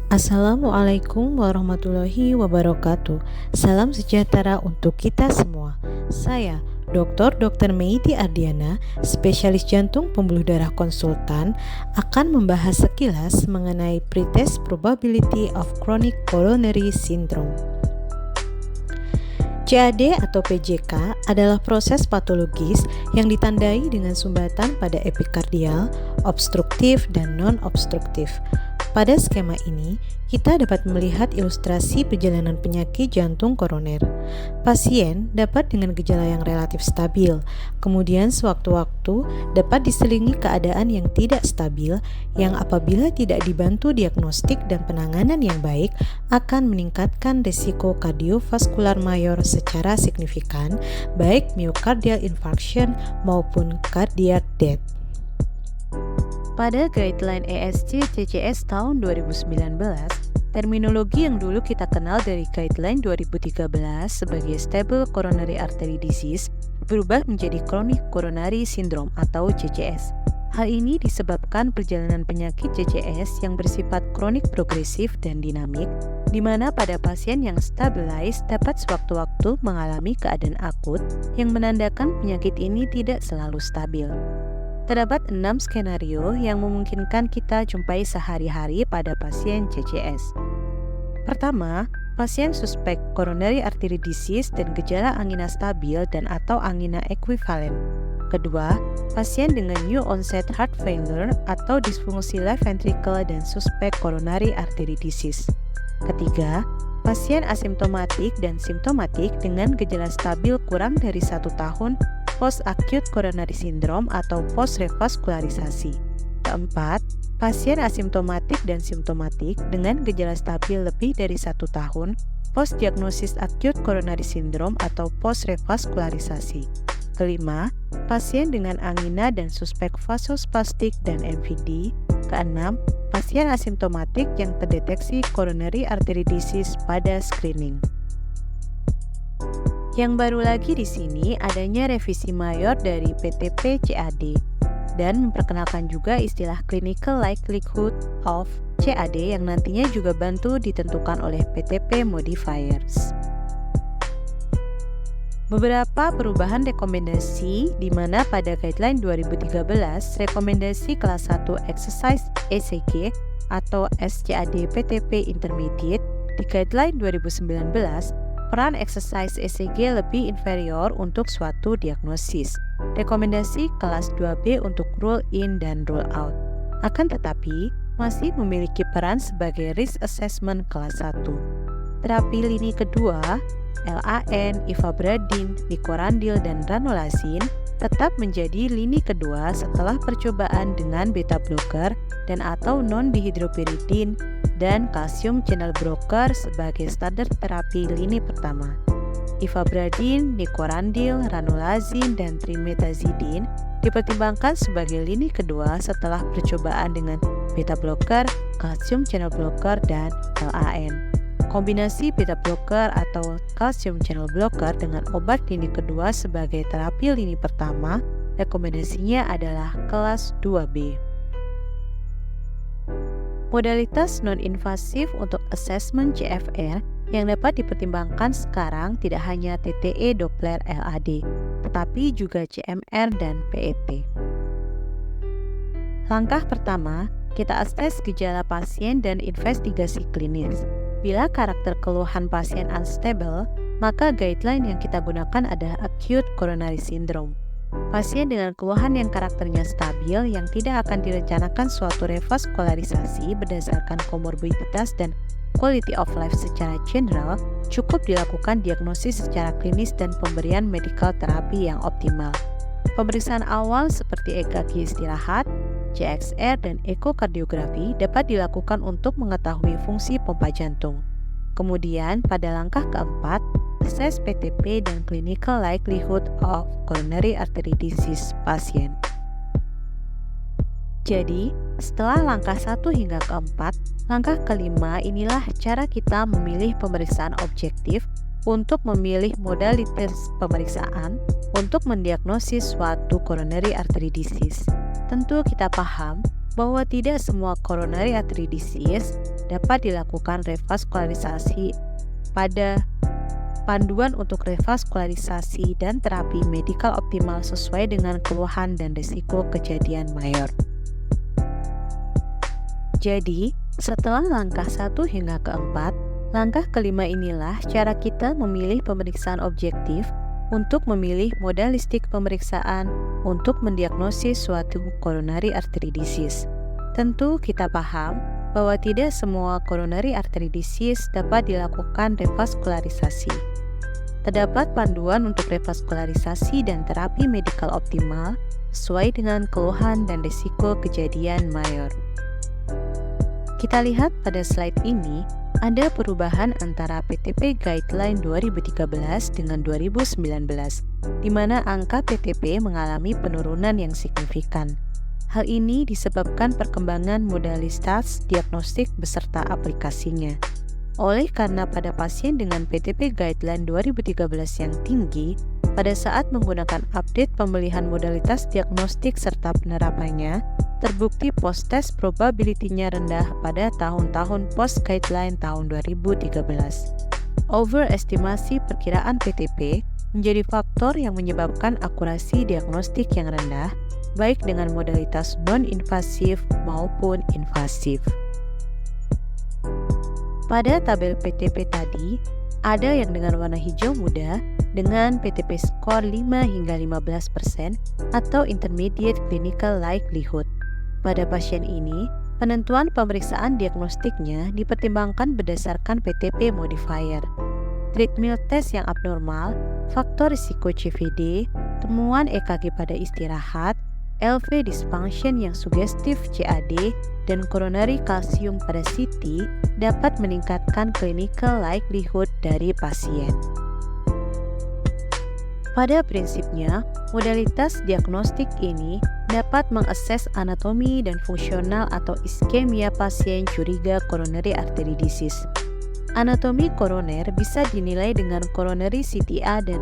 Assalamualaikum warahmatullahi wabarakatuh. Salam sejahtera untuk kita semua. Saya Dr. Meiti Ardiana, spesialis jantung pembuluh darah konsultan, akan membahas sekilas mengenai pretest probability of chronic coronary syndrome. CAD atau PJK adalah proses patologis yang ditandai dengan sumbatan pada epikardial, obstruktif, dan non-obstruktif. Pada skema ini, kita dapat melihat ilustrasi perjalanan penyakit jantung koroner. Pasien dapat dengan gejala yang relatif stabil, kemudian sewaktu-waktu dapat diselingi keadaan yang tidak stabil, yang apabila tidak dibantu diagnostik dan penanganan yang baik, akan meningkatkan risiko kardiovaskular mayor secara signifikan, baik myocardial infarction maupun cardiac death. Pada guideline ESC CCS tahun 2019, terminologi yang dulu kita kenal dari guideline 2013 sebagai stable coronary artery disease berubah menjadi chronic coronary syndrome atau CCS. Hal ini disebabkan perjalanan penyakit CCS yang bersifat kronik progresif dan dinamik, di mana pada pasien yang stabilize dapat sewaktu-waktu mengalami keadaan akut yang menandakan penyakit ini tidak selalu stabil. Terdapat 6 skenario yang memungkinkan kita jumpai sehari-hari pada pasien CCS. Pertama, pasien suspek coronary artery disease dan gejala angina stabil dan atau angina ekuivalen. Kedua, pasien dengan new onset heart failure atau disfungsi left ventricle dan suspek coronary artery disease. Ketiga, pasien asimptomatik dan simptomatik dengan gejala stabil kurang dari 1 tahun post-acute coronary syndrome atau post-revaskularisasi. Keempat, pasien asimptomatik dan simptomatik dengan gejala stabil lebih dari 1 tahun post-diagnosis acute coronary syndrome atau post-revaskularisasi. Kelima, pasien dengan angina dan suspek vasospastik dan MVD. Keenam, pasien asimptomatik yang terdeteksi coronary artery disease pada screening. Yang baru lagi di sini adanya revisi mayor dari PTP CAD dan memperkenalkan juga istilah clinical likelihood of CAD yang nantinya juga bantu ditentukan oleh PTP modifiers. Beberapa perubahan rekomendasi di mana pada guideline 2013 rekomendasi kelas 1 exercise ECG atau SCAD PTP intermediate di guideline 2019 peran exercise ECG lebih inferior untuk suatu diagnosis. Rekomendasi kelas 2B untuk rule in dan rule out. Akan tetapi, masih memiliki peran sebagai risk assessment kelas 1. Terapi lini kedua, LAN, ivabradin, nicorandil, dan ranolazine tetap menjadi lini kedua setelah percobaan dengan beta blocker dan atau non-dihidropyridin dan kalsium channel blocker sebagai standar terapi lini pertama. Ivabradin, nicorandil, ranolazine, dan trimetazidin dipertimbangkan sebagai lini kedua setelah percobaan dengan beta blocker, kalsium channel blocker, dan LAN. Kombinasi beta blocker atau calcium channel blocker dengan obat lini kedua sebagai terapi lini pertama, rekomendasinya adalah kelas 2B. Modalitas non-invasif untuk asesmen CFR yang dapat dipertimbangkan sekarang tidak hanya TTE Doppler LAD, tetapi juga CMR dan PET. Langkah pertama, kita assess gejala pasien dan investigasi klinis. Bila karakter keluhan pasien unstable, maka guideline yang kita gunakan adalah acute coronary syndrome. Pasien dengan keluhan yang karakternya stabil yang tidak akan direncanakan suatu revaskularisasi berdasarkan komorbiditas dan quality of life secara general, cukup dilakukan diagnosis secara klinis dan pemberian medical terapi yang optimal. Pemeriksaan awal seperti EKG istirahat, CXR, dan ekokardiografi dapat dilakukan untuk mengetahui fungsi pompa jantung. Kemudian, pada langkah keempat, assess PTP dan clinical likelihood of coronary artery disease pasien. Jadi, setelah langkah 1 hingga keempat, langkah kelima inilah cara kita memilih pemeriksaan objektif untuk memilih modalitas pemeriksaan untuk mendiagnosis suatu coronary artery disease. Tentu kita paham bahwa tidak semua coronary artery disease dapat dilakukan revaskularisasi pada panduan untuk revaskularisasi dan terapi medikal optimal sesuai dengan keluhan dan risiko kejadian mayor. Jadi, setelah langkah 1 hingga ke-4, langkah kelima inilah cara kita memilih pemeriksaan objektif untuk memilih modalistik pemeriksaan untuk mendiagnosis suatu coronary artery disease. Tentu kita paham bahwa tidak semua coronary artery disease dapat dilakukan revaskularisasi. Terdapat panduan untuk revaskularisasi dan terapi medikal optimal sesuai dengan keluhan dan risiko kejadian mayor. Kita lihat pada slide ini, ada perubahan antara PTP Guideline 2013 dengan 2019, di mana angka PTP mengalami penurunan yang signifikan. Hal ini disebabkan perkembangan modalitas diagnostik beserta aplikasinya. Oleh karena pada pasien dengan PTP Guideline 2013 yang tinggi, pada saat menggunakan update pemilihan modalitas diagnostik serta penerapannya, terbukti post-test probability-nya rendah pada tahun-tahun post-guideline tahun 2013. Overestimasi perkiraan PTP menjadi faktor yang menyebabkan akurasi diagnostik yang rendah, baik dengan modalitas non-invasif maupun invasif. Pada tabel PTP tadi, ada yang dengan warna hijau muda dengan PTP skor 5 hingga 15% atau intermediate clinical likelihood. Pada pasien ini, penentuan pemeriksaan diagnostiknya dipertimbangkan berdasarkan PTP modifier. Treadmill test yang abnormal, faktor risiko CVD, temuan EKG pada istirahat, LV dysfunction yang sugestif CAD, dan coronary kalsium pada CT dapat meningkatkan clinical likelihood dari pasien. Pada prinsipnya, modalitas diagnostik ini dapat mengakses anatomi dan fungsional atau iskemia pasien curiga coronary artery disease. Anatomi koroner bisa dinilai dengan coronary CTA dan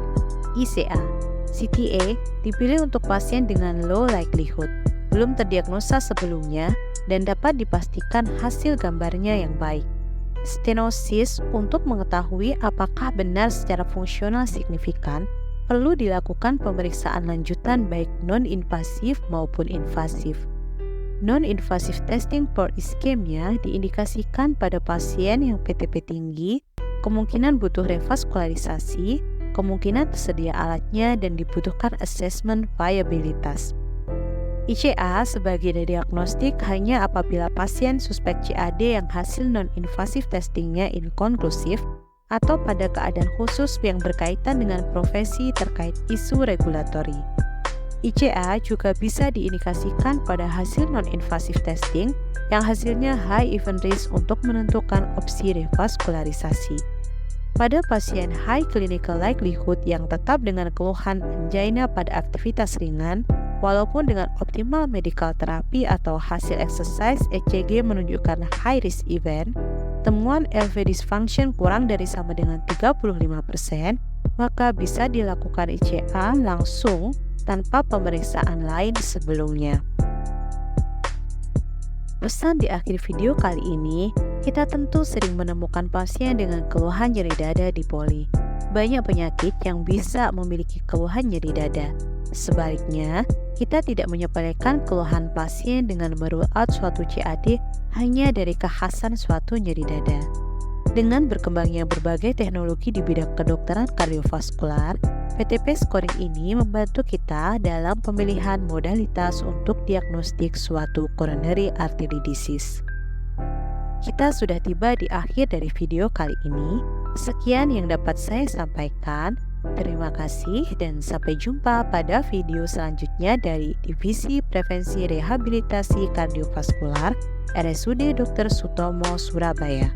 ICA. CTA dipilih untuk pasien dengan low likelihood, belum terdiagnosa sebelumnya, dan dapat dipastikan hasil gambarnya yang baik. Stenosis untuk mengetahui apakah benar secara fungsional signifikan, perlu dilakukan pemeriksaan lanjutan baik non-invasif maupun invasif. Non-invasive testing for ischemia diindikasikan pada pasien yang PTP tinggi, kemungkinan butuh revaskularisasi, kemungkinan tersedia alatnya, dan dibutuhkan asesmen viabilitas. ICA sebagai diagnostik hanya apabila pasien suspek CAD yang hasil non-invasive testingnya inkonklusif atau pada keadaan khusus yang berkaitan dengan profesi terkait isu regulatori. ICA juga bisa diindikasikan pada hasil non-invasive testing yang hasilnya high event risk untuk menentukan opsi revaskularisasi. Pada pasien high clinical likelihood yang tetap dengan keluhan angina pada aktivitas ringan, walaupun dengan optimal medical terapi atau hasil exercise ECG menunjukkan high risk event, temuan LV dysfunction kurang dari sama dengan 35%, maka bisa dilakukan ICA langsung tanpa pemeriksaan lain sebelumnya. Pesan di akhir video kali ini, kita tentu sering menemukan pasien dengan keluhan nyeri dada di poli. Banyak penyakit yang bisa memiliki keluhan nyeri dada. Sebaliknya, kita tidak menyepelekan keluhan pasien dengan merule out suatu CAD hanya dari kekhasan suatu nyeri dada. Dengan berkembangnya berbagai teknologi di bidang kedokteran kardiovaskular, PTP scoring ini membantu kita dalam pemilihan modalitas untuk diagnostik suatu coronary artery disease. Kita sudah tiba di akhir dari video kali ini. Sekian yang dapat saya sampaikan. Terima kasih dan sampai jumpa pada video selanjutnya dari Divisi Prevensi Rehabilitasi Kardiovaskular RSUD Dr. Sutomo, Surabaya.